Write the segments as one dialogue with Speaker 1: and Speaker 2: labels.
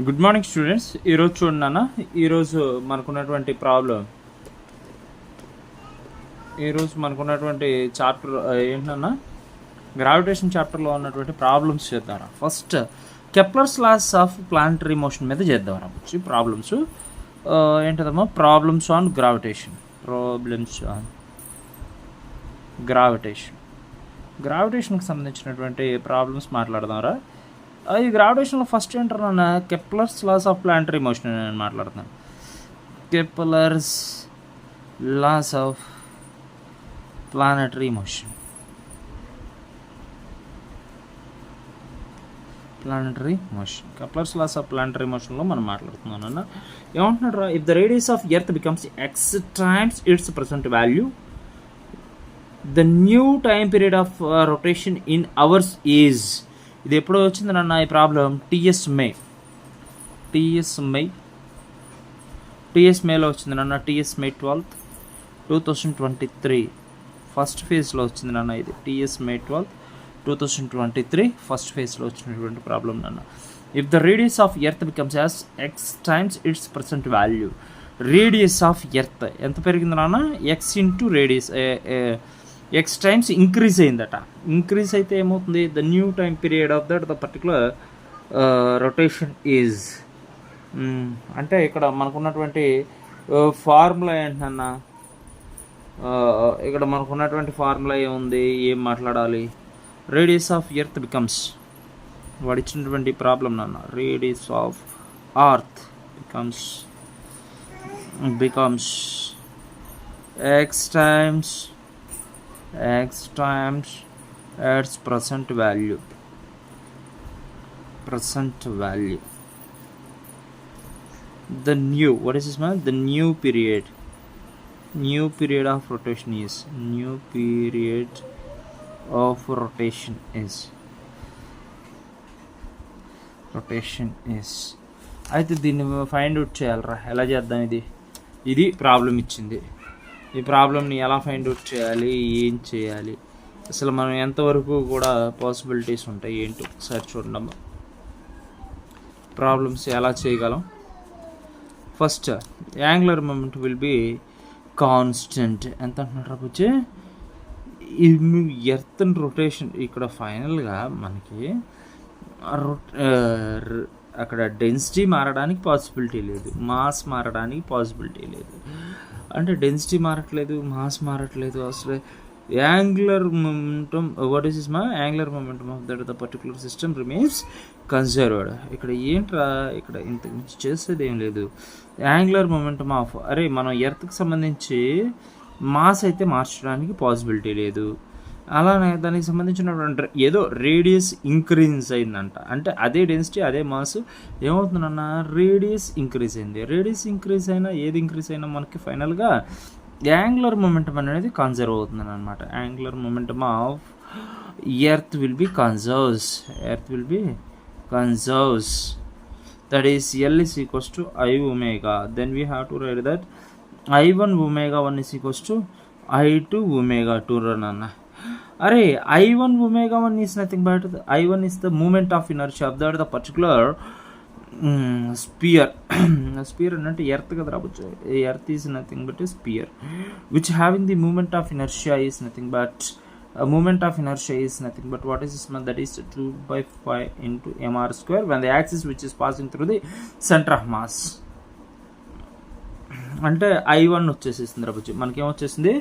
Speaker 1: Good morning students. ఈరోజు చూడన్నా, ఈరోజు మనకున్నటువంటి చాప్టర్ ఏంటన్నా, గ్రావిటేషన్ చాప్టర్లో ఉన్నటువంటి ప్రాబ్లమ్స్ చేద్దాం. First Kepler's laws of planetary motion మీద చేద్దాం. వచ్చి ప్రాబ్లమ్స్ ఏంటదమ్మా, ప్రాబ్లమ్స్ ఆన్ గ్రావిటేషన్కి సంబంధించినటువంటి ప్రాబ్లమ్స్ మాట్లాడదాంరా. ఈ గ్రావిటేషన్లో ఫస్ట్ ఏంటన్నా, Kepler's laws of planetary motion నేను మాట్లాడుతున్నాను. Kepler's laws of planetary motion Kepler's laws of planetary మోషన్లో మనం మాట్లాడుతున్నాను అన్న. ఏమంటున్నాడు రా, if the radius of Earth becomes x times its present value, the new time period of rotation in hours is. ఇది ఎప్పుడో వచ్చింది నాన్న ఈ ప్రాబ్లం, టీఎస్ మేలో వచ్చింది నాన్న. టీఎస్ మే 12, 2023 ఫస్ట్ ఫేజ్లో వచ్చింది నాన్న. ఇది టీఎస్ మే 12, 2023 ఫస్ట్ ఫేజ్లో వచ్చినటువంటి ప్రాబ్లం నాన్న. If the radius of Earth becomes as X times its present value, radius of earth ఎంత పెరిగింది నాన్న, X into radius, X times increase అయిందట. ఇంక్రీజ్ అయితే ఏమవుతుంది, the new time period of that the particular rotation is. అంటే ఇక్కడ మనకున్నటువంటి formula ఏంటన్నా, ఇక్కడ మనకున్నటువంటి ఫార్ములా ఏముంది, ఏం మాట్లాడాలి. రేడియస్ ఆఫ్ ఎర్త్ బికమ్స్, వాడు ఇచ్చినటువంటి ప్రాబ్లం నాన్న, radius of earth becomes x times its present value. The new, what is this man? The new period of rotation is అయితే దీన్ని ఫైండ్ అవుట్ చేయాలరా. ఎలా చేద్దాం, ఇది ప్రాబ్లం ఇచ్చింది. ఈ ప్రాబ్లమ్ని ఎలా ఫైండ్ అవుట్ చేయాలి, ఏం చేయాలి, అసలు మనం ఎంతవరకు కూడా పాసిబిలిటీస్ ఉంటాయి ఏంటో ఒకసారి చూడండి. ప్రాబ్లమ్స్ ఎలా చేయగలం. First angular moment will be constant. ఎంత అంటున్నారు వచ్చి, ఎర్త్ రొటేషన్ ఇక్కడ ఫైనల్గా మనకి అక్కడ డెన్సిటీ మారడానికి పాసిబిలిటీ లేదు, మాస్ మారడానికి పాసిబిలిటీ లేదు. అంటే డెన్సిటీ మారట్లేదు, మాస్ మారట్లేదు, అసలు యాంగులర్ మొమెంటమ్, వాట్ ఈస్ మా angular momentum of that the particular system remains conserved. ఇక్కడ ఏంట్రా, ఇక్కడ ఇంత మించి చేసేది ఏం లేదు. యాంగులర్ మొమెంటమ్ ఆఫ్, అరే మనం ఎర్త్కి సంబంధించి మాస్ అయితే మార్చడానికి పాసిబిలిటీ లేదు. అలానే దానికి సంబంధించినటువంటి ఏదో రేడియస్ ఇంక్రీజ్ అయిందంట, అంటే అదే డెన్సిటీ అదే మాస్ ఏమవుతుందన్న, రేడియస్ ఇంక్రీజ్ అయింది. రేడియస్ ఇంక్రీజ్ అయినా ఏది ఇంక్రీజ్ అయినా మనకి ఫైనల్గా యాంగులర్ మొమెంటమ్ అనేది కన్జర్వ్ అవుతుంది అనమాట. Angular momentum of Earth will be conserves. That is L is equals to I omega. Then we have to write that I1 omega 1 is equals to I2 omega 2 run అన్న. అరే I1 omega 1 is nothing but I1 is the moment of inertia of the particular sphere. Sphere అంటే earth కదా రావచ్చు. Earth is nothing but sphere which having the moment of inertia is nothing but what is this, that is 2/5 into mr square when the axis which is passing through the center of mass. అంటే I1 వచ్చేసేసింది రావచ్చు. మనకేం వచ్చేసింది,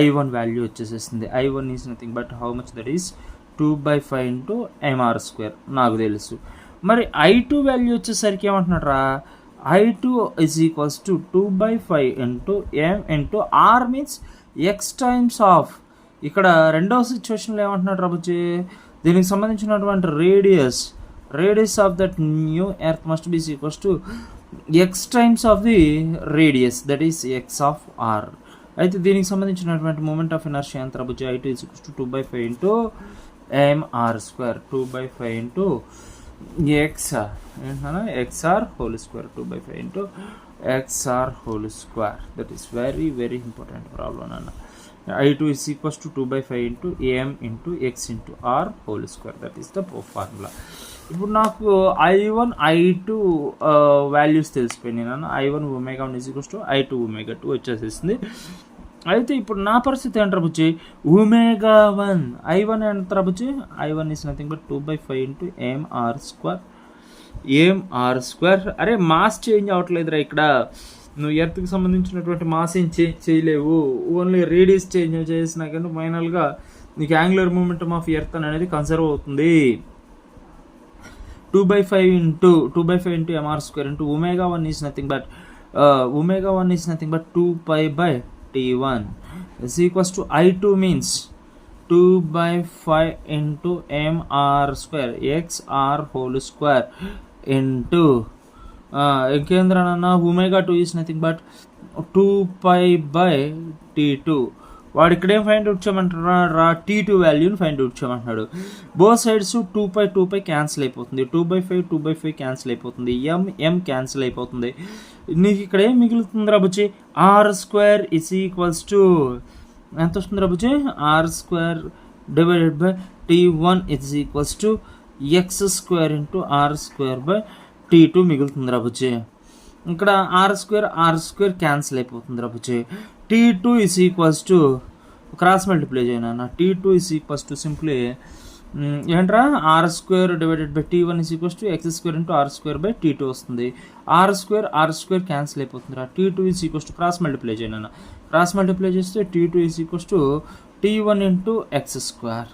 Speaker 1: I1 value వచ్చేసేసింది. I1 is nothing but how much, that is 2/5 into mr square నాకు తెలుసు. మరి I2 value వచ్చేసరికి ఏమంటున్నాడు రా, I2 is equals to 2/5 into m into r means x times of. ఇక్కడ రెండవ సిచ్యువేషన్లో ఏమంటున్నాడు రాబుచ్చి, దీనికి సంబంధించినటువంటి radius of that new earth must be equals to X times of the radius, that is X of R. అయితే దీనికి సంబంధించినటువంటి మూమెంట్ ఆఫ్ ఇనర్షియా ఎంత రాబుచ్చి, I2 is equals to 2/5 into mr square, 2/5 into xr whole square, 2/5 into xr whole square. That is very very important problem అన్న. I2 is equals to 2/5 into am into x into r whole square. That is the formula. ఇప్పుడు నాకు I1 I2 values తెలిసిపోయినాయి నాన్న. I1 omega 1 equals to I2 omega 2 వచ్చేసేసింది. అయితే ఇప్పుడు నా పరిస్థితి ఏంటారు బుజ్జి, omega 1 I1 ఎంతరా బుజ్జి, I1 is nothing but 2/5 into mr². అరే mass change అవ్వట్లేదురా ఇక్కడ. నువ్వు ఎర్త్కి సంబంధించినటువంటి మాస్ ఏం చేంజ్ చేయలేవు, ఓన్లీ రేడియస్ చేంజ్ చేసినా కానీ ఫైనల్గా నీకు యాంగులర్ మూమెంటమ్ ఆఫ్ ఎర్త్ అనేది కన్సర్వ్ అవుతుంది. 2/5 into mr² into omega 1 is nothing but 2π/T1 is equals to I2 means 2/5 into mr² xr whole square into ఇంకేంద్రనన్నా omega 2 is nothing but 2π/T2. వాడు ఇక్కడేం find out చేయమంటారా, T2 వాల్యూని find out చేయమంటున్నాడు. Both sides 2π cancel అయిపోతుంది, 2/5 cancel అయిపోతుంది, m cancel అయిపోతుంది. నీకు ఇక్కడ ఏం మిగులుతుందిరా బుజ్జి, r² ఇస్ ఈక్వల్స్ టు ఎంత వస్తుందిరా బుజ్జి, r² divided by T1 is equals to x² into r²/T2 మిగులుతుందిరా బుజ్జి. ఇక్కడ r² క్యాన్సిల్ అయిపోతుందిరా బుజ్జి. T2 is equals to cross multiply చేయనా, T2 is equals to simply ఏంట్రా r² divided by T1 is equals to x² into r²/T2 వస్తుంది. r² cancel అయిపోతుందిరా. T2 is equals to cross multiply చేయనా, cross multiply చేస్తే T2 is equals to T1 into x².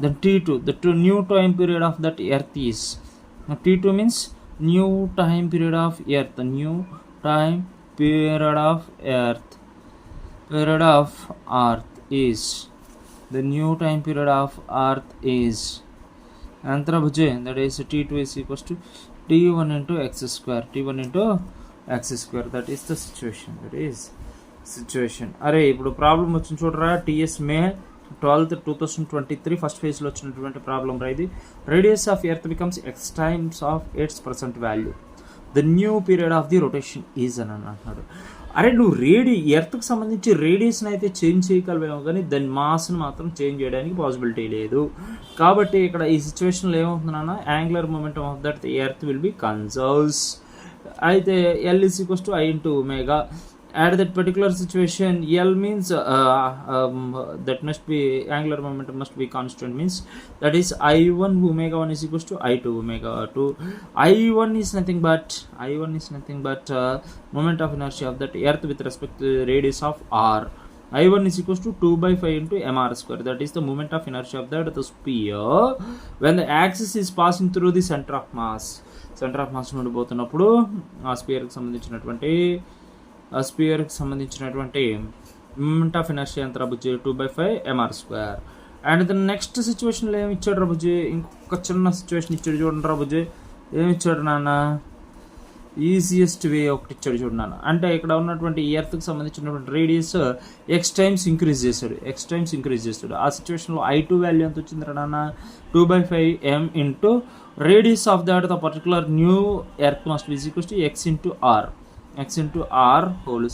Speaker 1: Then T2 the new time period of that earth is T2 means new time period of earth, new time period of earth is the new time period of earth is antara bujje, that is T2 is equals to T1 into x², that is the situation. అరే ఇప్పుడు problem వచ్చింది చూడరా, TS May 12, 2023 first ఫేజ్లో వచ్చినటువంటి problem రా ఇది. Radius of Earth becomes x times of it's present value, the new period of the rotation is అని అంటున్నాడు. అరే నువ్వు ఎర్త్కి సంబంధించి రేడియస్ని అయితే చేంజ్ చేయగలవేమో కానీ దాని మాస్ని మాత్రం చేంజ్ చేయడానికి పాసిబిలిటీ లేదు. కాబట్టి ఇక్కడ ఈ సిచ్యువేషన్లో ఏమవుతుందన్నా, angular momentum of that Earth will be conserves. అయితే L is equals to I into omega. At that particular situation, L means that must be angular momentum must be constant, means that is I1 omega 1 is equals to I2 omega 2. I1 is nothing but moment of inertia of that earth with respect to the radius of r. I1 is equals to 2/5 into mr². That is the moment of inertia of the sphere when the axis is passing through the center of mass. Center of mass నుండి పోతున్నప్పుడు ఆ స్పియర్కి సంబంధించినటువంటి moment of inertia ఎంత రబుజ్జి, 2/5 mr². And the next సిచ్యువేషన్లో ఏమి ఇచ్చాడు రబుజ్జి, ఇంకొక చిన్న సిచ్యువేషన్ ఇచ్చాడు చూడండి రబుజ్జి. ఏమి ఇచ్చాడు నాన్న, ఈజియెస్ట్ వే ఒకటి ఇచ్చాడు చూడు నాన్న. అంటే ఇక్కడ ఉన్నటువంటి ఎర్త్కి సంబంధించినటువంటి రేడియస్ ఎక్స్ టైమ్స్ ఇంక్రీజ్ చేశాడు. ఆ సిచ్యువేషన్లో I2 వాల్యూ ఎంత వచ్చింది రా నాన్న, 2/5 m into radius of that the particular new earth must be equals to x into r whole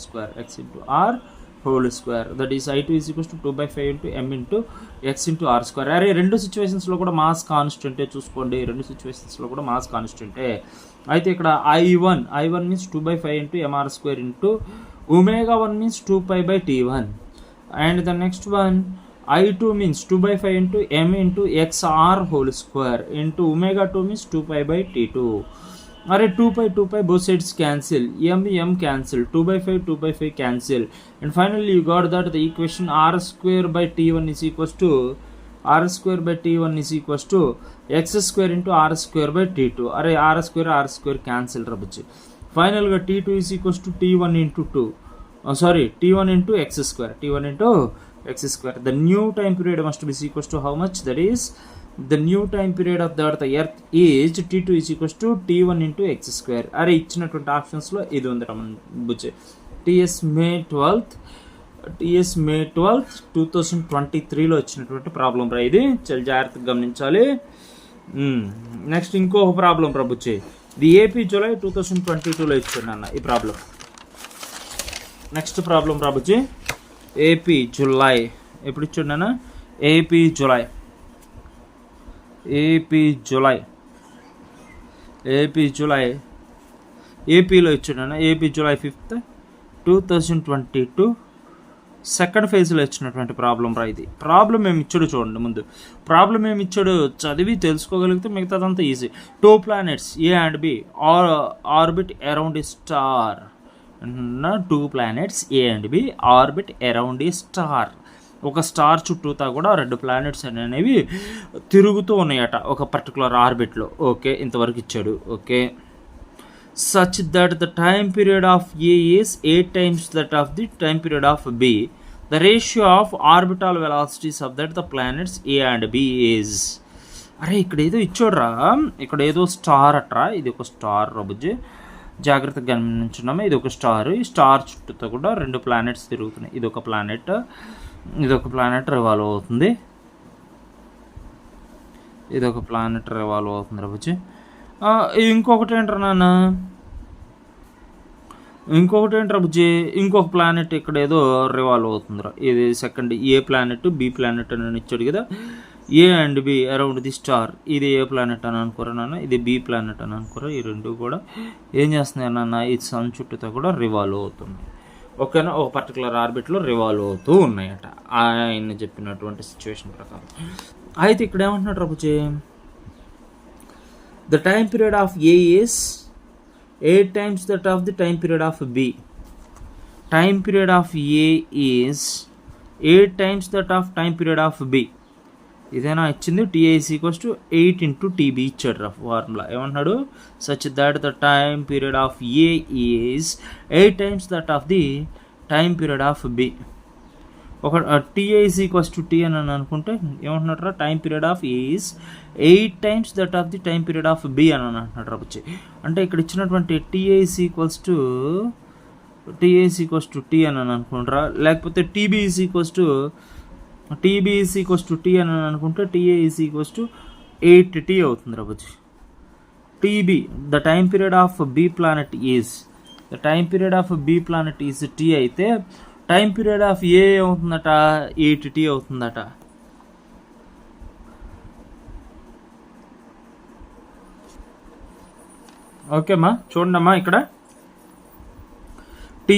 Speaker 1: square. That is I2 is equals to 2/5 into m into x into r². అరే రెండు సిచ్యువేషన్స్లో కూడా mass కాన్స్టెంటే చూసుకోండి, అయితే ఇక్కడ I1 means 2/5 into mr² into omega 1 means 2π/T1, and the next one I2 means 2/5 into m into xr whole square into omega 2 means 2π/T2. अरे 2π both sides cancel, m cancel, 2/5 cancel, and finally you got that the equation r²/T1 is equals to x² into r²/T2. अरे r² cancel रबुच्ची. Final गा T2 is equals to T1 into x². The new time period must be equals to how much, that is the new time period of the earth is T2 is equals to T1 into x². అరే ఇచ్చినటువంటి ఆప్షన్స్లో ఇది ఉంది Raman బుచ్చే. TS May 12, 2023లో వచ్చినటువంటి problem రా ఇది, చాలా జాగ్రత్తగా గమనించాలి. నెక్స్ట్ ఇంకొక ప్రాబ్లం రా బుచ్చే, ఇది AP జూలై 2022లో ఇచ్చాడు అన్న ఈ ప్రాబ్లం. నెక్స్ట్ ప్రాబ్లం రా బుచ్చే, AP జూలై ఎప్పుడు ఇచ్చాడు అన్న, AP జూలై ఏపీలో ఇచ్చాడు. ఏపీ July 5th 2022 సెకండ్ ఫేజ్లో ఇచ్చినటువంటి ప్రాబ్లం రా ఇది. ప్రాబ్లం ఏమి ఇచ్చాడు చూడండి. ముందు ప్రాబ్లం ఏమి ఇచ్చాడు చదివి తెలుసుకోగలిగితే మిగతాదంతా easy. 2 planets A and B orbit around a star. 2 planets A and B orbit around a star. ఒక స్టార్ చుట్టూతా కూడా 2 planets అనేవి తిరుగుతూ ఉన్నాయట ఒక పర్టికులర్ ఆర్బిట్లో. ఓకే, ఇంతవరకు ఇచ్చాడు. Okay, such that the time period of A is 8 times that of the time period of B. The ratio of orbital velocities of that the planets A and B is. అరే ఇక్కడ ఏదో ఇచ్చోడ్రా, ఇక్కడ ఏదో star అట్రా. ఇది ఒక star రబుజ్జి, జాగ్రత్తగా గమనించున్నాము. ఇది ఒక స్టార్. ఈ స్టార్ చుట్టూతో కూడా 2 planets తిరుగుతున్నాయి. ఇది ఒక ప్లానెట్ రివాల్వ్ అవుతుంది. రబుజ్జి. ఇంకొకటి ఏంట్రా బుజ్జి, ఇంకొక ప్లానెట్ ఇక్కడ ఏదో రివాల్వ్ అవుతుందిరా. ఇది సెకండ్ ఏ ప్లానెట్ బి ప్లానెట్ అని ఇచ్చాడు కదా. ఏ and be around the star. ఇది ఏ ప్లానెట్ అని అనుకోరా నాన్న, ఇది బి ప్లానెట్ అని అనుకోరా. ఈ రెండు కూడా ఏం చేస్తున్నాయి నాన్న, ఈ సన్ చుట్టూతో కూడా రివాల్వ్ అవుతుంది. ఓకేనా, ఒక పర్టికులర్ ఆర్బిట్లో రివాల్వ్ అవుతూ ఉన్నాయట ఆయన చెప్పినటువంటి సిచ్యువేషన్ ప్రకారం. అయితే ఇక్కడ ఏమంటున్నాడు రా బుజ్జి, the time period of A is 8 times that of the time period of B. Time period of A is 8 times that of time period of B. ఇదేనా ఇచ్చింది. TA is equals to 8 into TB ఇచ్చాడు రా formula. ఏమంటున్నాడు, such that the time period of A is 8 times that of the time period of B. ఒక TA is equals to T అని అనుకుంటే ఏమంటున్నాడు, time period of A is 8 times that of the time period of B అని అంటున్నాడు రబుచ్చి. అంటే ఇక్కడ ఇచ్చినటువంటి TA is equals to T అని అనుకుంటారా, లేకపోతే TB is equals to T అని అనుకుంటే TA is equals to 8T అవుతుంది రబుచ్చి. TB the time period of B planet is T అయితే టైం పీరియడ్ ఆఫ్ ఏ అవుతుందట 8T అవుతుందట. ఓకేమ్మా, చూడండమ్మా ఇక్కడ టీ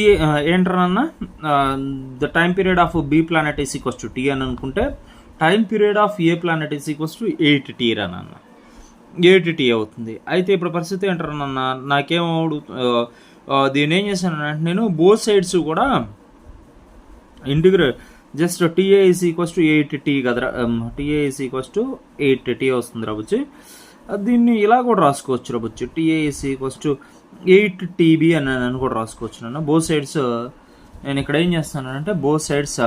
Speaker 1: ఏంటన్నా, the time period of B planet is equals to T అని అనుకుంటే time period of A planet is equals to 8T రానన్న, 8T అవుతుంది. అయితే ఇప్పుడు పరిస్థితి ఏంటారన్న, నాకేమో దీన్ని ఏం చేశానంటే నేను బోత్ సైడ్స్ కూడా integrate just TA is equals to 8T కదరా, TA is equals to 8T వస్తుంది రబుచ్చి. దీన్ని ఇలా కూడా రాసుకోవచ్చు రబుచ్చి, TA is equals to 8TB అని కూడా రాసుకోవచ్చు. నన్ను బోత్ సైడ్స్ నేను ఇక్కడ ఏం చేస్తానంటే both sides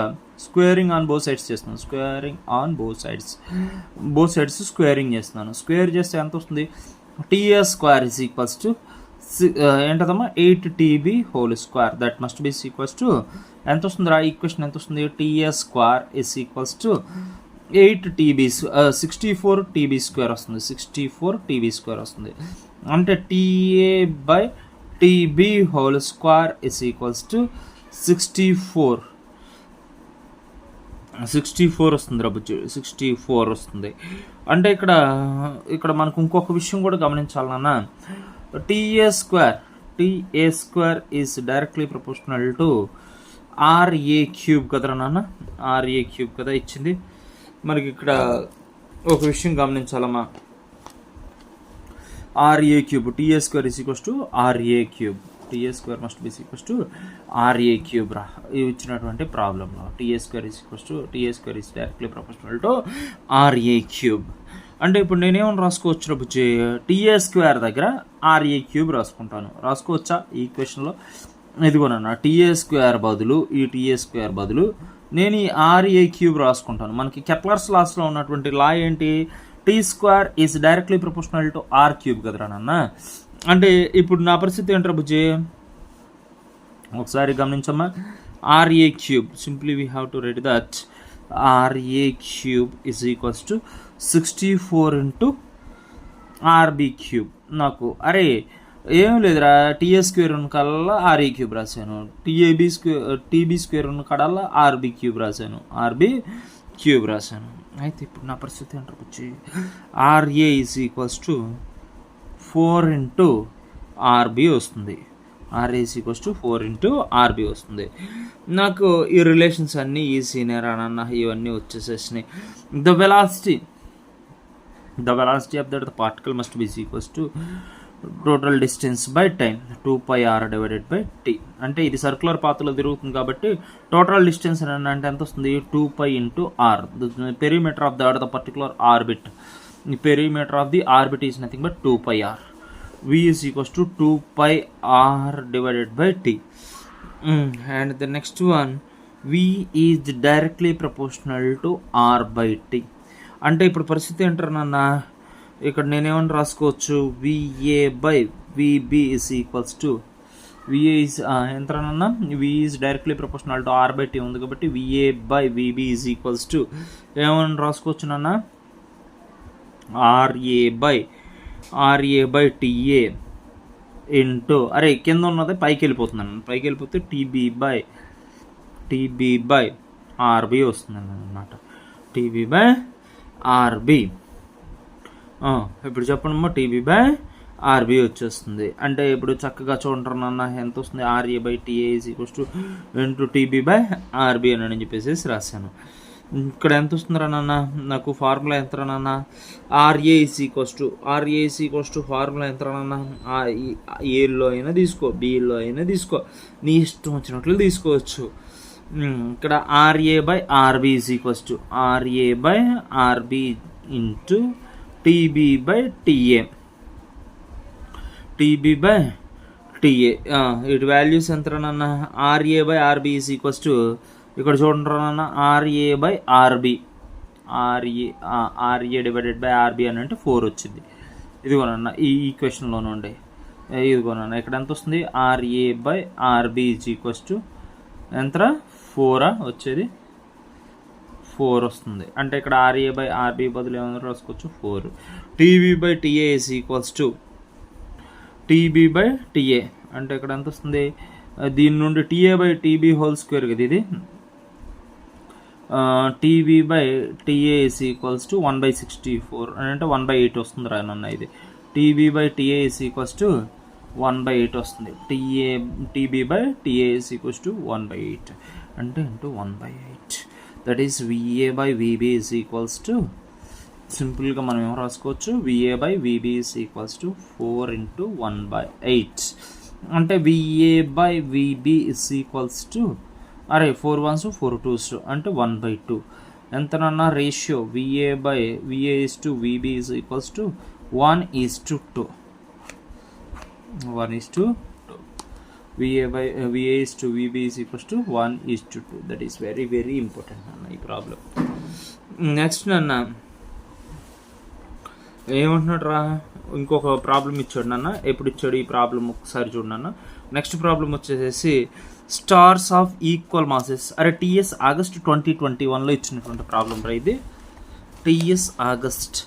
Speaker 1: squaring on both sides చేస్తున్నాను. బోత్ సైడ్స్ స్క్వేరింగ్ చేస్తున్నాను. స్క్వేర్ చేస్తే ఎంత వస్తుంది, TS square is equals to ఏంటదమ్మా 8TB whole square. That must be equals to ఎంత వస్తుంది రా, ఈక్వేషన్ ఎంత వస్తుంది, TS square is equals to 8TB 64TB square వస్తుంది. 64TB స్క్వేర్ వస్తుంది. అంటే TA/TB whole square is equals to 64 వస్తుంది రబుజ్జు, 64 వస్తుంది. అంటే ఇక్కడ మనకు ఇంకొక విషయం కూడా గమనించాలన్న, TA square is directly proportional to RA cube కదరా నాన్న, RA క్యూబ్ కదా ఇచ్చింది మనకి. ఇక్కడ ఒక విషయం గమనించాలమ్మా, RA cube TA square is equals to RA cube. TA square must be equals to RA cube రా ఇవి ఇచ్చినటువంటి ప్రాబ్లంలో. TA square is directly proportional to RA cube. అంటే ఇప్పుడు నేనేమని రాసుకోవచ్చు రబుచ్చి, TA స్క్వేర్ దగ్గర RA క్యూబ్ రాసుకోవచ్చా ఈ ఈక్వేషన్లో. ఇదిగోనన్నా TA స్క్వేర్ బదులు నేను ఈ RA క్యూబ్ రాసుకుంటాను. మనకి కెప్లర్స్ లాస్లో ఉన్నటువంటి లా ఏంటి, T square is directly proportional to R cube కదరా నాన్న. అంటే ఇప్పుడు నా పరిస్థితి ఏంటరా బుజ్జి, ఒకసారి గమనించమ్మా. RA cube simply we have to right that RA cube is equals to 64 into RB cube. నాకు అరే ఏం లేదురా, TA స్క్వేర్ ఉన్న కల్లా RA క్యూబ్ రాశాను, TB స్క్వేర్ ఉన్న కడల్లా RB క్యూబ్ రాశాను. అయితే ఇప్పుడు నా పరిస్థితి ఏంటో వచ్చి RA is equals to 4 into RB వస్తుంది. R is equals to 4 into RB వస్తుంది. నాకు ఈ రిలేషన్స్ అన్నీ ఈజీనే రానన్న, ఇవన్నీ వచ్చేసేసినాయి. The velocity of that particle must be equals to total distance by time 2πr divided by T. అంటే ఇది సర్క్యులర్ పాత్లో తిరుగుతుంది కాబట్టి టోటల్ డిస్టెన్స్ అంటే ఎంత వస్తుంది, 2π into R. Perimeter of the particular orbit, perimeter of the orbit is nothing but 2πr. V is equals to 2πr divided by t. And the next one, V is directly proportional to r by t. అంటే ఇప్పుడు పరిస్థితి ఏంటారన్న, ఇక్కడ నేనేమని రాసుకోవచ్చు, VA by VB is equals to VA is ఎంతనన్నా V is directly proportional to r by t ఉంది కాబట్టి VA by VB is equals to ఏమని రాసుకోవచ్చు నాన్న, RA by TA ఇంటూ, అరే కింద ఉన్నది పైకి వెళ్ళిపోతున్నాను, పైకి వెళ్ళిపోతే TB by RB వస్తుంది అన్నమాట. TB by RB. ఇప్పుడు చెప్పండి, TB by RB వచ్చేస్తుంది. అంటే ఇప్పుడు చక్కగా చూడండి ఎంత వస్తుంది, RA by TA is equals to into TB by RB అని చెప్పేసి రాశాను. ఇక్కడ ఎంత వస్తుందిరా నాన్న, నాకు ఫార్ములా ఎంత నాన్న, RA is equals to formula ఎంత నాన్న, ఏలో అయినా తీసుకో, బిలో అయినా తీసుకో, నీ ఇష్టం వచ్చినట్లు తీసుకోవచ్చు. ఇక్కడ RA by RB is equals to RA by RB into TB by TA. ఇటు వాల్యూస్ ఎంత నాన్న, RA by RB is equals to ఇక్కడ చూడండి నాన్న, RA by RB, RA divided by RB అని అంటే 4 వచ్చింది. ఇదిగోనన్న ఈ ఈక్వేషన్లోనే ఉండే, ఇదిగోనన్న ఇక్కడ ఎంత వస్తుంది, RA by RB is equals to ఎంత 4 వచ్చేది, 4 వస్తుంది. అంటే ఇక్కడ RA by RB బదులు ఏమన్నా రాసుకోవచ్చు 4. TB by TA is equals to TB by TA అంటే ఇక్కడ ఎంత వస్తుంది, దీని నుండి TA by TB whole square కదా ఇది, TB by TA is equals to 1/64 అంటే 1/8 వస్తుంది రానన్న. ఇది TB by TA is equals to 1/8 వస్తుంది. TB by TA is equals to 1/8 అంటే into 1/8, that is VA by VB is equals to, సింపుల్గా మనం ఏమో రాసుకోవచ్చు, VA by VB is equals to 4 into 1/8 అంటే VA by VB is equals to, అరే 4 1s 4 2s అంటే 1/2. ఎంతనన్నా ratio VA is to VB is equals to 1:2. 1:2. VA is to VB is equals to 1:2. That is very very important అన్న ఈ problem. Next అన్న ఏమంటున్నాడు రా, ఇంకొక problem ఇచ్చాడు నాన్న. ఎప్పుడు ఇచ్చాడు ఈ ప్రాబ్లం ఒకసారి చూడన్న. నెక్స్ట్ ప్రాబ్లం వచ్చేసేసి స్టార్స్ ఆఫ్ ఈక్వల్ మాసెస్. అరే TS ఆగస్ట్ 2021లో ఇచ్చినటువంటి ప్రాబ్లం రా ఇది. TS ఆగస్ట్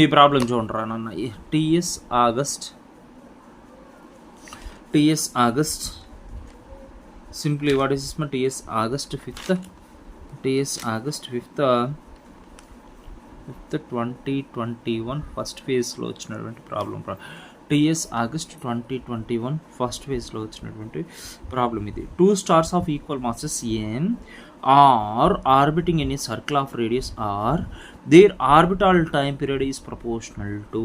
Speaker 1: ఈ ప్రాబ్లం చూడండి రా నాన్న. TS August simply what is my TS August 5th 2021 first ఫేజ్లో వచ్చినటువంటి ప్రాబ్లం. TS ఆగస్ట్ 2021 ఫస్ట్ ఫేజ్లో వచ్చినటువంటి ప్రాబ్లం ఇది. 2 stars of equal masses AM are orbiting in a circle of radius R, their orbital time period is proportional to.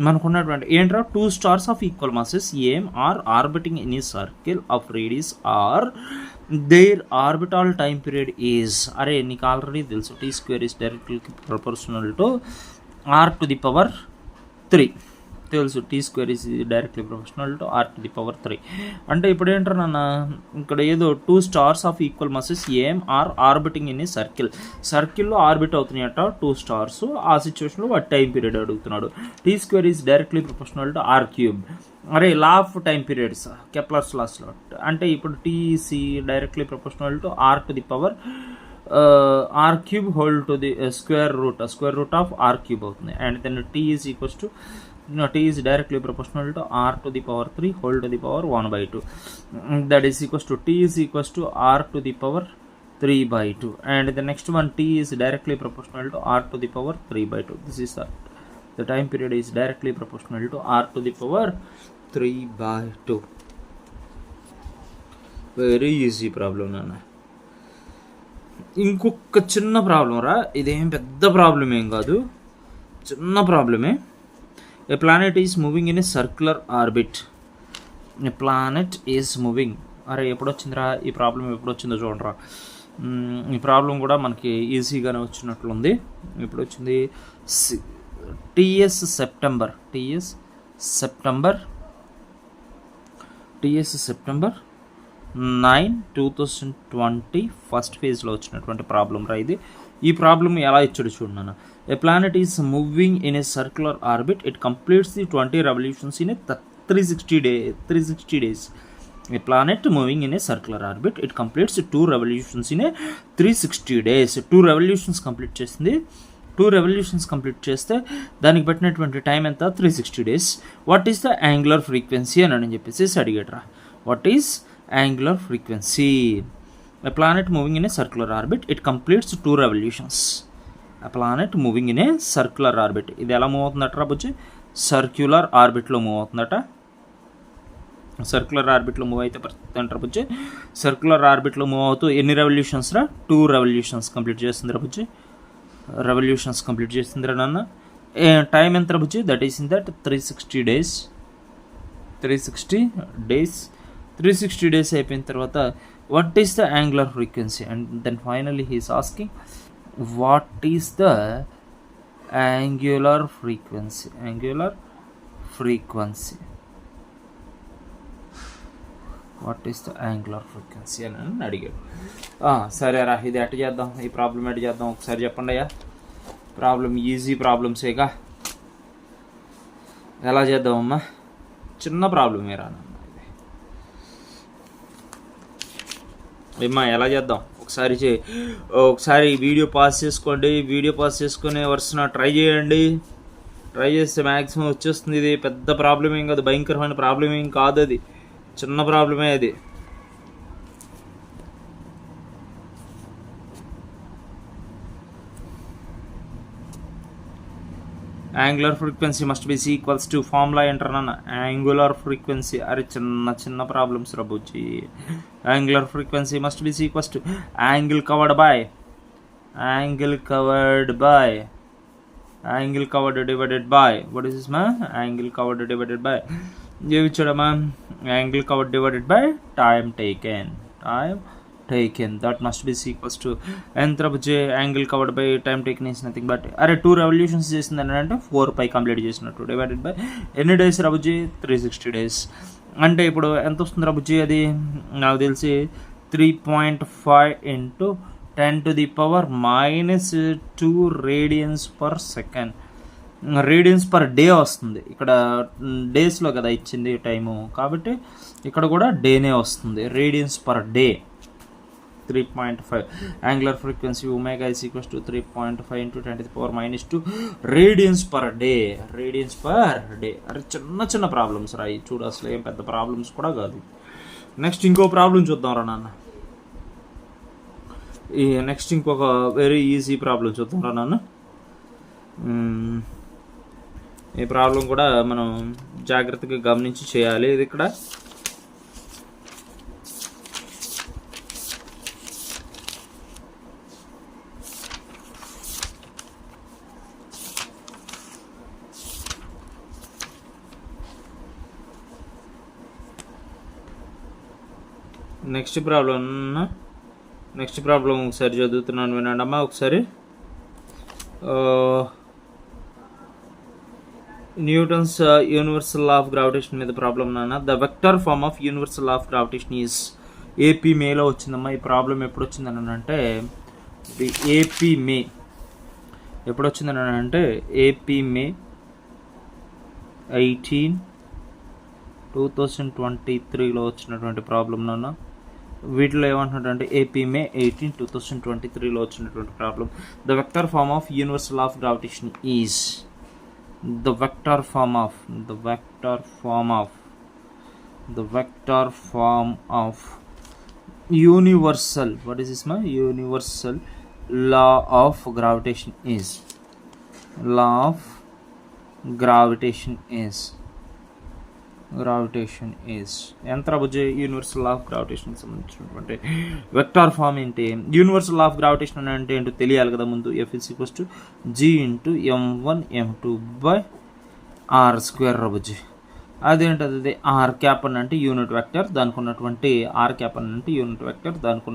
Speaker 1: మనకున్నటువంటి ఏంట్రా, 2 stars of equal masses AM are orbiting in a circle of radius R, their orbital time period is, అరే నీకు already తెలుసు, T² is directly proportional to R⁻³ తెలుసు. T² is directly proportional to R⁻³ అంటే ఇప్పుడు ఏంటన్నా, ఇక్కడ ఏదో 2 stars of equal masses AM are orbiting in a సర్కిల్లో ఆర్బిట్ అవుతున్నాయట 2 stars. ఆ సిచ్యువేషన్లో వాటి టైం పీరియడ్ అడుగుతున్నాడు. T² is directly proportional to R⁻. అరే law of time periods, Kepler's లాస్లో అంటే ఇప్పుడు TC directly proportional to R⁻³ whole to the square root of R³ అవుతుంది. And then T is directly proportional to R⁻³ whole to the power 1/2. That is equals to T is equals to R⁻³ and the next one T is directly proportional to R⁻³ 3/2. This is that the time period is directly proportional to r to the power 3/2. Very easy problem నాన్న. ఇంకొక చిన్న problem రా, ఇదేం పెద్ద problem ఏం కాదు, చిన్న ప్రాబ్లమే. A planet is moving in a circular orbit. A planet is moving. అరే ఎప్పుడు వచ్చిందిరా ఈ ప్రాబ్లం, ఎప్పుడు వచ్చిందో చూడరా. ఈ ప్రాబ్లం కూడా మనకి ఈజీగానే వచ్చినట్లుంది. ఇప్పుడు వచ్చింది టిఎస్ సెప్టెంబర్ 9, 2020 ఫస్ట్ ఫేజ్లో వచ్చినటువంటి ప్రాబ్లం రా ఇది. ఈ ప్రాబ్లం ఎలా ఇచ్చాడు చూడన్నా. A planet is moving in a circular orbit, it completes the 20 revolutions in a 360 days. A planet moving in a circular orbit, it completes 2 revolutions in a 360 days. 2 revolutions complete చేస్తుంది. 2 revolutions complete చేస్తే దానికి పెట్టినటువంటి time ఎంత, 360 days. What is the angular frequency అని చెప్పేసి అడిగాడురా. What is angular frequency? A planet moving in a circular orbit, it completes 2 revolutions. A planet moving in a circular orbit. ఇది ఎలా మూవ్ అవుతుందట బుజ్జి? సర్క్యులర్ ఆర్బిట్లో మూవ్ అవుతుందట. సర్క్యులర్ ఆర్బిట్లో మూవ్ అయితే అంటారు బుజ్జి. సర్క్యులర్ ఆర్బిట్లో మూవ్ అవుతూ ఎన్ని రెవల్యూషన్స్ రా? 2 రెవల్యూషన్స్ కంప్లీట్ చేస్తుందిరా బుజ్జి. రెవల్యూషన్స్ కంప్లీట్ చేస్తుందిరా నాన్న. టైం ఎంత బుజ్జి? That is in that 360 days. 360 days అయిపోయిన తర్వాత what is the angular frequency? And then finally he is asking what is the angular frequency what is the angular frequency అని అడిగాడు. సరేరా, ఇది ఎట్ట చేద్దాం, ఈ ప్రాబ్లం ఎట్ట చేద్దాం ఒకసారి చెప్పండి అయ్యా. ప్రాబ్లం ఈజీ ప్రాబ్లమ్సేగా, ఎలా చేద్దామమ్మా? చిన్న ప్రాబ్లమేరా నాన్న ఇది. ఏమ్మా ఎలా చేద్దాం ఒకసారి వీడియో పాస్ చేసుకోండి. వీడియో పాస్ చేసుకునే వర్షన ట్రై చేయండి. ట్రై చేస్తే మ్యాక్సిమం వచ్చేస్తుంది. ఇది పెద్ద ప్రాబ్లం ఏం కాదు, భయంకరమైన ప్రాబ్లం ఏం కాదు, అది చిన్న ప్రాబ్లమే. అది angular frequency must be equals to formula ఏంటారు నాన్న? Angular frequency. అరే చిన్న ప్రాబ్లమ్స్ రబుచ్చి. Angular frequency must be equals to angle covered divided by what is this మా? యాంగిల్ కవర్డ్ డివైడెడ్ బై ఏమి ఇచ్చాడమ్మా? Angle covered divided by time taken. That must be equals to ఎంత రబుచ్చి? Angle covered by time taken is nothing but, అరే 2 revolutions చేసింది అని అంటే 4π complete చేసినట్టు. డివైడెడ్ బై ఎన్ని డేస్ రబుచ్చి? 360 days. అంటే ఇప్పుడు ఎంత వస్తుంది రబుచ్చి? అది నాకు తెలిసి 3.5 × 10⁻⁻2 radians per second. Radians per day వస్తుంది. ఇక్కడ డేస్లో కదా ఇచ్చింది టైము, కాబట్టి ఇక్కడ కూడా డేనే వస్తుంది. Radians per day 3.5. Angular frequency omega is equals to 3.5 × 10⁻⁻2 radians per day. అరే చిన్న ప్రాబ్లమ్స్ రా చూడు, అసలు ఏం పెద్ద ప్రాబ్లమ్స్ కూడా కాదు. నెక్స్ట్ ఇంకో ప్రాబ్లం చూద్దాం రా నాన్న. నెక్స్ట్ ఇంకొక వెరీ ఈజీ ప్రాబ్లం చూద్దాం రా నాన్న. ఈ ప్రాబ్లం కూడా మనం జాగ్రత్తగా గమనించి చేయాలి. ఇది ఇక్కడ నెక్స్ట్ ప్రాబ్లం ఒకసారి చదువుతున్నాను వినండి అమ్మా ఒకసారి. Newton's universal law of gravitation మీద ప్రాబ్లం నాన్న. The vector form of universal law of gravitation is AP మేలో వచ్చిందమ్మా. ఈ ప్రాబ్లం ఎప్పుడు వచ్చిందని అంటే ఏపీ మే ఎప్పుడు వచ్చిందని అంటే ఏపీ మే 18, 2023లో వచ్చినటువంటి ప్రాబ్లం నాన్న. వీటిలో ఏమంటున్నాడంటే ఏపీ మే 18, 2023లో వచ్చినటువంటి problem. The vector form of universal law of gravitation is the vector form of universal, what is this ma? Universal law of gravitation is law of gravitation is ఎంత రాబోజే universal of గ్రావిటేషన్కి సంబంధించినటువంటి vector form ఏంటి? Universal of gravitation అంటే ఏంటో తెలియాలి కదా ముందు. F = G × m1m2/r² రాబోజే. అదేంటది? అది ఆర్ క్యాప్ అని అంటే యూనిట్ వెక్టర్, దానికి ఉన్నటువంటి ఆర్ క్యాప్ అని అంటే యూనిట్ వెక్టర్, దానికి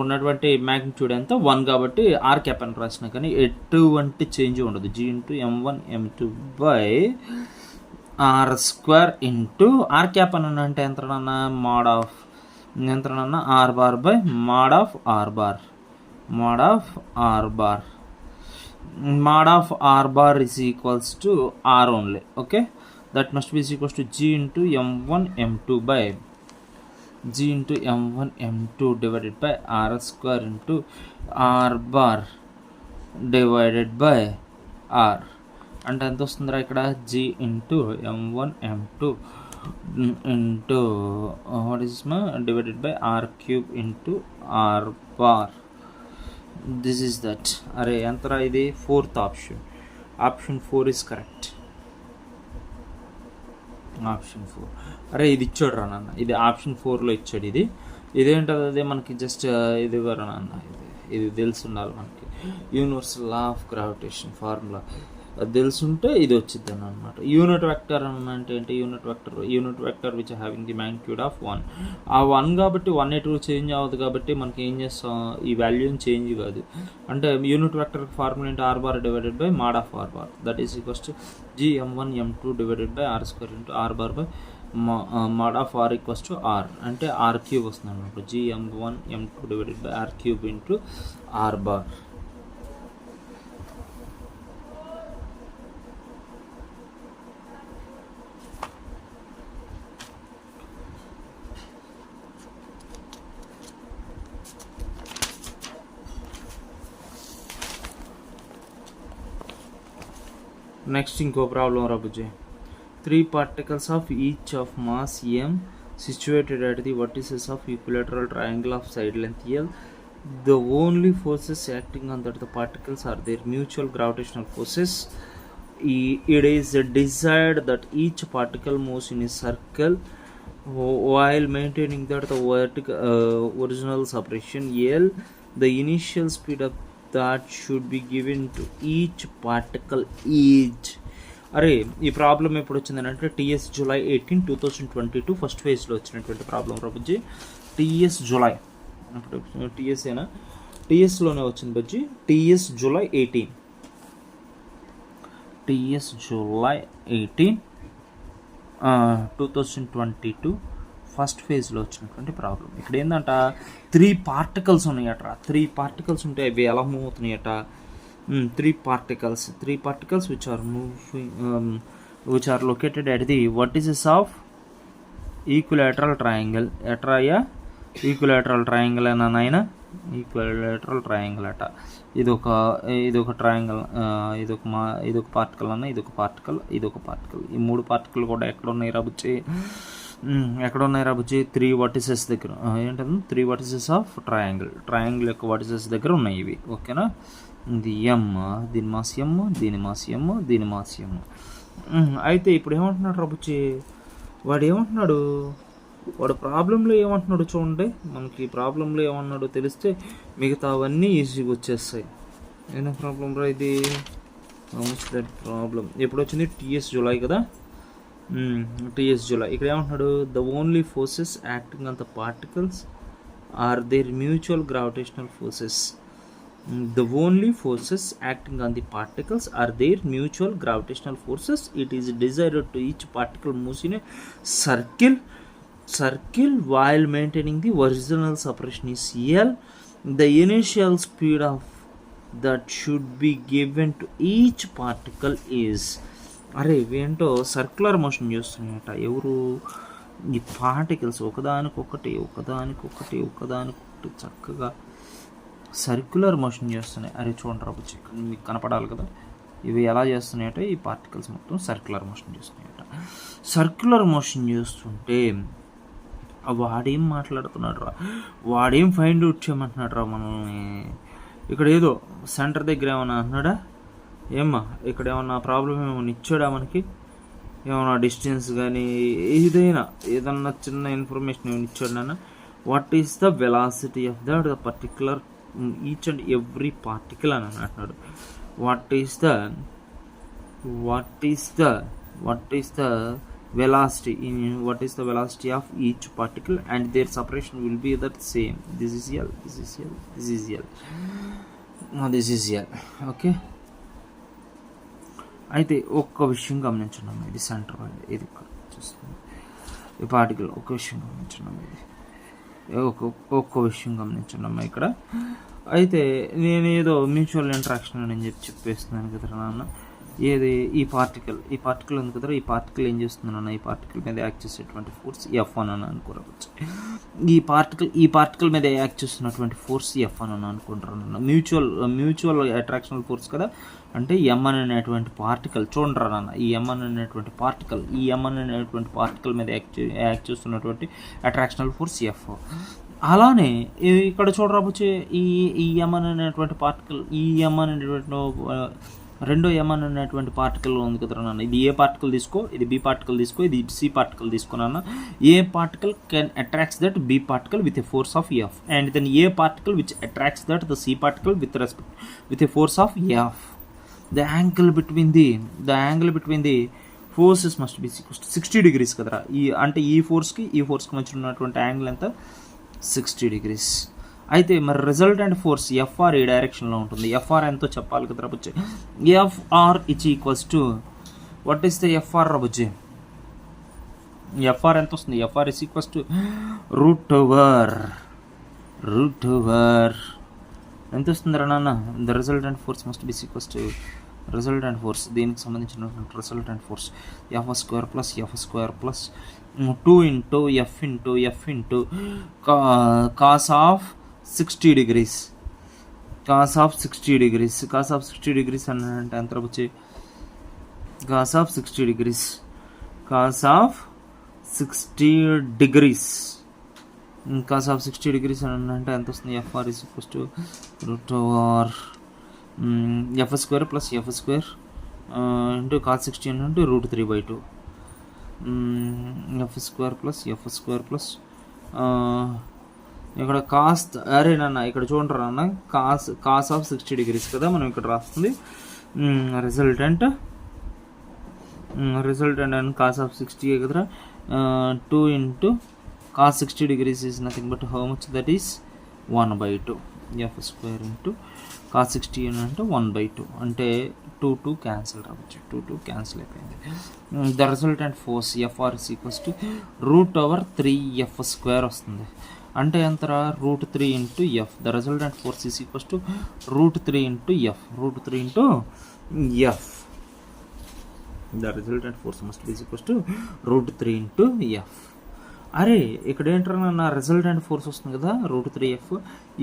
Speaker 1: ఉన్నటువంటి మ్యాగ్నిట్యూడ్ ఎంత 1 కాబట్టి ఆర్ క్యాప్ అని రాసిన, కానీ ఎటువంటి చేంజ్ ఉండదు. G × m1m2/r² ఆర్ క్యాప్ అని అంటే ఎంతనన్నా mod of r bar/mod of r bar. Mod of r bar is equals to r only. Okay, that must be equals to G × m1m2 divided by r² × r bar divided by r. అంటే ఎంత వస్తుందిరా ఇక్కడ? G × m1m2 into what is divided by r³ × r bar. This is that. అరే ఎంతరా ఇది? 4th option. Option 4 is correct. Option 4. అరే ఇది ఇచ్చాడు రా నాన్న, ఇది ఆప్షన్ 4లో ఇచ్చాడు. ఇదేంటది? అదే మనకి జస్ట్ ఇది రా నాన్న, ఇది తెలిసి ఉండాలి మనకి. Universal law of gravitation formula అది తెలుసుంటే ఇది వచ్చింది అనమాట. యూనిట్ వెక్టర్ అంటే ఏంటి? Unit vector which having the magnitude of 1. ఆ 1 కాబట్టి 1/2 చేంజ్ అవ్వదు కాబట్టి మనకి ఏం చేస్తాం? ఈ వాల్యూ చేంజ్ కాదు. అంటే యూనిట్ వెక్టర్ ఫార్ములా ఏంటి? r bar divided by mod of r bar, that is equals to G m1m2 divided by r² × r bar by mod of r equals to r. అంటే r³ వస్తుంది అనమాట. G m1m2 divided by r³ × r bar. Next ఇంకో problem రాబోజే. 3 particles of each of mass m situated at the vertices of equilateral triangle of side length L. The only forces acting on the particles are their mutual gravitational forces. It is desired that each particle moves in a circle while maintaining the original separation L. The initial speed of that should be given to each particle each. అరే ఈ problem ఎప్పుడు వచ్చిందని అంటే TS July 18, 2022 first ఫేజ్లో వచ్చినటువంటి problem రాబుజ్జి. TS July అప్పుడు TS ఏనా? TSలోనే వచ్చింది బజ్జి. TS July 18 2022 ఫస్ట్ ఫేజ్లో వచ్చినటువంటి ప్రాబ్లం. ఇక్కడ ఏంటంట 3 పార్టికల్స్ ఉన్నాయట. 3 పార్టికల్స్ ఉంటే అవి ఎలా move అవుతున్నాయట? 3 particles which are moving which are located at the vertices of equilateral triangle. ఎట్రాయా? ఈక్విలాటరల్ ట్రయాంగిల్ అయినా నాయన, ఈక్విలాటరల్ ట్రయాంగిల్ అట. ఇదొక ట్రయాంగిల్, ఇదొక పార్టికల్ అన్న, ఇదొక పార్టికల్. ఈ 3 పార్టికల్ కూడా ఎక్కడ ఉన్నాయి రాబుచ్చి? 3 vertices దగ్గర. ఏంటంటే 3 vertices ఆఫ్ ట్రయాంగిల్ యొక్క vertices దగ్గర ఉన్నాయి ఇవి. ఓకేనా? ఇది ఎమ్, దీని మాస్ ఎమ్, దీని మాస్ ఎమ్. అయితే ఇప్పుడు ఏమంటున్నాడు రాబుచ్చి? వాడు ప్రాబ్లంలో ఏమంటున్నాడు చూడండి. మనకి ప్రాబ్లంలో ఏమన్నాడో తెలిస్తే మిగతా అవన్నీ ఈజీగా వచ్చేస్తాయి. ఏదో ప్రాబ్లం రా ఇది? దట్ ప్రాబ్లం ఎప్పుడు వచ్చింది? TS July కదా. TS July. ఇక్కడ ఏమంటున్నాడు? The only forces acting on the particles are their mutual gravitational forces. The only forces acting on the particles are their mutual gravitational forces. It is desired to each particle moves in a circle while maintaining the original separation is L. The initial speed of that should be given to each particle is. అరే ఇవేంటో circular motion చేస్తున్నాయట. ఎవరు? ఈ particles ఒకదానికొకటి చక్కగా circular motion చేస్తున్నాయి. అరే చూడండి రాబుచ్చి, మీకు కనపడాలి కదా ఇవి ఎలా చేస్తున్నాయట. ఈ పార్టికల్స్ మొత్తం సర్క్యులర్ మోషన్ చేస్తున్నాయట. సర్క్యులర్ మోషన్ చేస్తుంటే వాడేం మాట్లాడుతున్నాడు రా? వాడేం ఫైండ్ అవుట్ చేయమంటున్నాడు రా మనల్ని? ఇక్కడ ఏదో సెంటర్ దగ్గర ఏమన్నా అంటున్నాడా? ఏమ్మా ఇక్కడ ఏమన్నా ప్రాబ్లం ఏమైనా ఇచ్చాడా మనకి, ఏమైనా డిస్టెన్స్ కానీ ఏదన్నా చిన్న ఇన్ఫర్మేషన్ ఏమైనా ఇచ్చాడు నాన్న. What is the velocity of the particular each and every particle అని అంటున్నాడు. What is the velocity of each particle and their separation will be the same. This is L, this is L, this is L, this is L. Okay, అయితే ఒక్క విషయం గమనించున్నాము, ఇది centre ఇది చూస్తుంది ఈ particle. ఒక్క విషయం గమనించున్నాము, ఇది ఒక్క విషయం గమనించున్నాము ఇక్కడ. అయితే నేను ఏదో మ్యూచువల్ ఇంటరాక్షన్ అని చెప్పేస్తున్నాను కదా నాన్న. ఏది ఈ పార్టికల్ ఉంది కదా, ఈ పార్టికల్ ఏం చేస్తున్నాను, ఈ పార్టికల్ మీద యాక్ట్ చేసేటువంటి ఫోర్స్ F1 అని అనుకోవచ్చు. ఈ పార్టికల్ మీద యాక్ట్ చేస్తున్నటువంటి ఫోర్స్ F1 అని అనుకుంటారు. మ్యూచువల్ అట్రాక్షనల్ ఫోర్స్ కదా, అంటే M1 అనేటువంటి పార్టికల్ చూడరా నాన్న, ఈ M1 అనేటువంటి పార్టికల్ మీద యాక్ట్ చేస్తున్నటువంటి అట్రాక్షనల్ ఫోర్స్ F. అలానే ఇక్కడ చూడరాబోచ్చే ఈ M1 అనేటువంటి పార్టికల్, ఈ M1 అనేటువంటి రెండో M1 అనేటువంటి పార్టికల్ ఉంది కదా నాన్న. ఇది ఏ పార్టికల్ తీసుకో, ఇది బి పార్టికల్ తీసుకో, ఇది సి పార్టికల్ తీసుకున్నా. A particle can attracts that B particle with a force of F, and then A particle which attracts that the C particle with a force of F. The angle between the forces must be 60 degrees కదరా. అంటే ఈ ఫోర్స్కి మధ్య ఉన్నటువంటి angle ఎంత, 60 degrees. అయితే మరి resultant force FR ఈ డైరెక్షన్లో ఉంటుంది. FR ఎంతో చెప్పాలి కదా రాబుచ్చే. FR is equals to what is the FR రాబుచ్చే? FR ఎంత వస్తుంది? FR is equals to root over ఎంత వస్తుంది రా నాన్న? The resultant force must be equals to resultant force, దీనికి సంబంధించినటువంటి resultant force F² plus 2 into F into cos of 60 degrees. Cos of 60 degrees అని అంటే ఎంత వచ్చి, cos of 60 degrees cos of 60 degrees అని అంటే ఎంత వస్తుంది? FR is equals to root over F² plus into cos 60 అంటే √3/2 F² ప్లస్ ఇక్కడ కాస్, అరే నాన్న ఇక్కడ చూడండి నాన్న, కాస్ ఆఫ్ 60 degrees కదా మనం ఇక్కడ రాస్తుంది. రిజల్టెంట్ అండ్ కాస్ ఆఫ్ 60 కదరా. 2 into cos 60 degrees is nothing but how much, that is 1/2. F² into cos 60 అంటే 1/2, అంటే 2 క్యాన్సిల్ రావచ్చు. 2 క్యాన్సిల్ అయిపోయింది. The resultant force FR is equals to √3F² వస్తుంది. అంటే ఎంతరా? √3 into F. The resultant force is equals to √3 into F. The resultant force must be equals to √3 into F. అరే ఇక్కడ ఏంటన్నా నా రిజల్టెంట్ ఫోర్స్ వస్తుంది కదా √3F.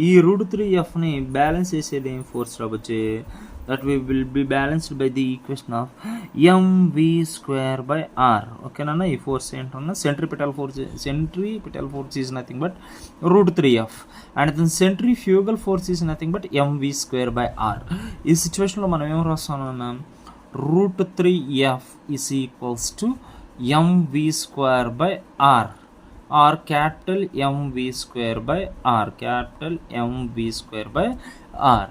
Speaker 1: ఈ √3Fని బ్యాలెన్స్ చేసేది ఏం ఫోర్స్ రాబోచ్చే? That will be balanced by the equation of mv²/r. ఓకేనా? ఈ ఫోర్స్ ఏంటన్నా centripetal force is nothing but √3F, and then centrifugal force is nothing but mv²/r. ఈ సిచ్యువేషన్లో మనం ఏం రాస్తామన్నా, √3F is equals to mv²/r or capital mv²/r.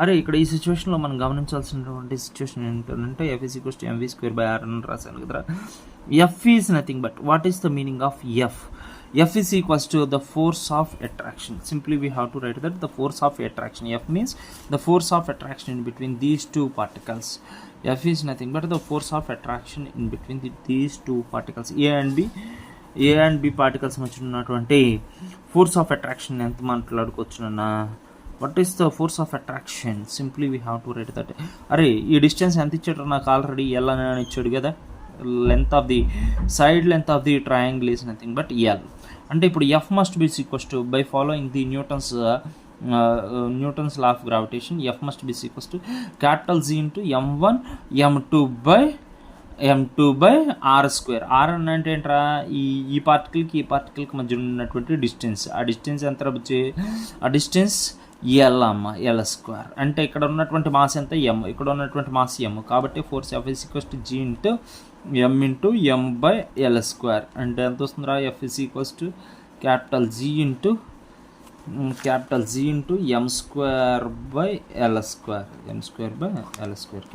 Speaker 1: అరే ఇక్కడ ఈ సిచ్యువేషన్లో మనం గమనించాల్సినటువంటి సిచ్యువేషన్ ఏంటంటే F is equals to mv²/r అని రాశాను కదరా. F is nothing but, what is the meaning of F? F is equals to the force of attraction. Simply we have to write that the force of attraction. F means the force of attraction in between these two particles. F is nothing but the force of attraction in between these two particles, A and B particles మధ్య ఉన్నటువంటి force of attraction ఎంత మాట్లాడుకోవచ్చు నాన్న. What is the force of attraction? Simply we have to right that. అరే ఈ distance ఎంత ఇచ్చాడు నాకు? ఆల్రెడీ L అని ఇచ్చాడు కదా. Side length of the triangle is nothing but L. అంటే ఇప్పుడు F must be equals to, by following the Newton's law of gravitation, F must be equals to capital G into m1 m2/r². R అంటే ఏంట్రా? ఈ పార్టికల్కి మధ్య ఉన్నటువంటి distance. ఆ distance ఎంత వచ్చి, ఆ డిస్టెన్స్ ఎల్ అమ్మ, ఎల్ స్క్వేర్. అంటే ఇక్కడ ఉన్నటువంటి మాస్ ఎంత? ఎమ్. ఇక్కడ ఉన్నటువంటి మాస్ ఎమ్. కాబట్టి force F is equals to G into M into M by L square. అంటే ఎంత వస్తుందిరా? F is equals to capital G into M square by L square. M square by L square.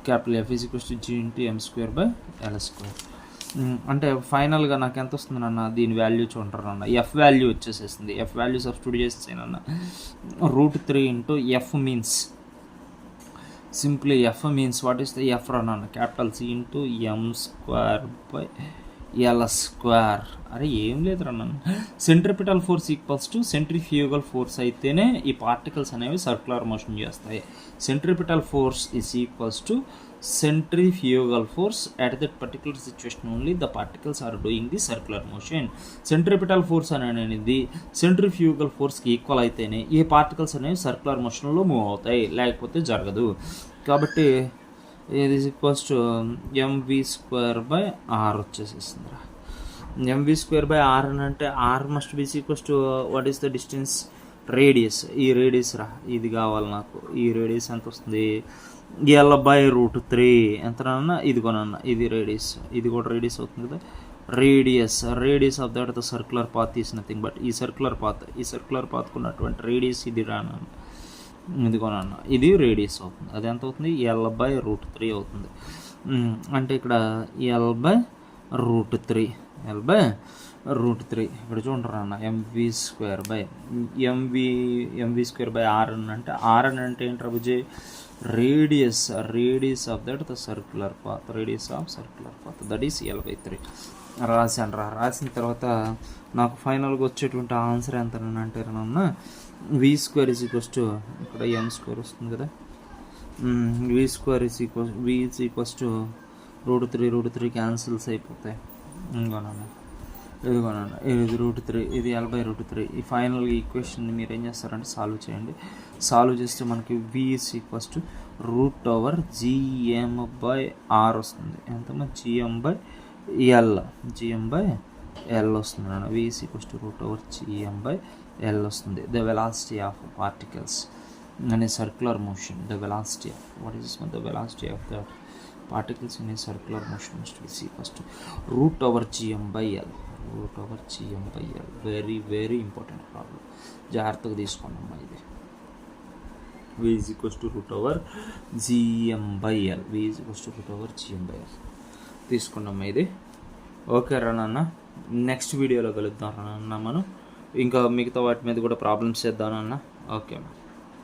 Speaker 1: Capital F is equals to G into M square by L square. అంటే ఫైనల్గా నాకు ఎంత వస్తుంది అన్న? దీని వాల్యూ చూడండి అన్న. ఎఫ్ వాల్యూ వచ్చేసేస్తుంది. ఎఫ్ వాల్యూ సబ్స్టిట్యూట్ చేసేసానన్న. √3 into F means simply F means what is the F రన్ అన్న? Capital C into M square by L square. అరే ఏం లేదు రన్న. Centripetal force equals to centrifugal force అయితేనే ఈ పార్టికల్స్ అనేవి సర్క్యులర్ మోషన్ చేస్తాయి. Centripetal force is equals to centrifugal force. At that particular situation only the particles are doing the circular motion. Centripetal force అనేది centrifugal ఫోర్స్కి equal అయితేనే ఈ particles అనేవి circular మోషన్లో move అవుతాయి, లేకపోతే జరగదు. కాబట్టి ఇది equals to M V square by R వచ్చేసేసిందిరా. ఎంవి స్క్వేర్ బై ఆర్ అని అంటే R must be equals to what is the distance? Radius. ఈ రేడియస్ రా, ఇది కావాలి నాకు. ఈ రేడియస్ ఎంత వస్తుంది? L by √3. ఎంతనన్నా? ఇది కొనన్నా. ఇది రేడియస్, ఇది కూడా రేడియస్ అవుతుంది కదా. Radius of that the circular path is nothing but ఈ సర్క్యులర్ పాత్ ఉన్నటువంటి రేడియస్ ఇది రానన్న. ఇది కొనన్నా. ఇది రేడియస్ అవుతుంది. అది ఎంత అవుతుంది? ఎల్ బై √3 అవుతుంది. అంటే ఇక్కడ ఎల్ బై √3. ఇక్కడ చూడండి అన్న. ఎంవి స్క్వేర్ బై ఆర్ అని అంటే ఏంటి రబుజీ? Radius of that the circular path. That is L/3. రాసిన తర్వాత నాకు ఫైనల్గా వచ్చేటువంటి ఆన్సర్ ఎంత అంటే V square is equals to ఇక్కడ ఎం స్క్వేర్ వస్తుంది కదా. V is equals to √3 cancels అయిపోతాయి. ఇదిగోనన్నా ఇది √3, ఇది L/√3. ఈ ఫైనల్ ఈక్వేషన్ని మీరు ఏం చేస్తారంటే సాల్వ్ చేయండి. సాల్వ్ చేస్తే మనకి V is equals to √GM/R వస్తుంది. ఎంతమ్మా? GM/L వస్తుంది అన్న. V is equals to √GM/L వస్తుంది. The velocity of particles in a circular motion. The velocity of particles in a circular motion must be equals to √GM/L. Very very important problem. జాగ్రత్తగా తీసుకున్నామ్మా. ఇది V is equals to √GM/L. తీసుకున్నామ్మా ఇది. Okay రానన్న, next వీడియోలో కలుద్దాం రానన్న. మనం ఇంకా మిగతా వాటి మీద కూడా ప్రాబ్లమ్స్ చేద్దామన్న. ఓకే అమ్మా.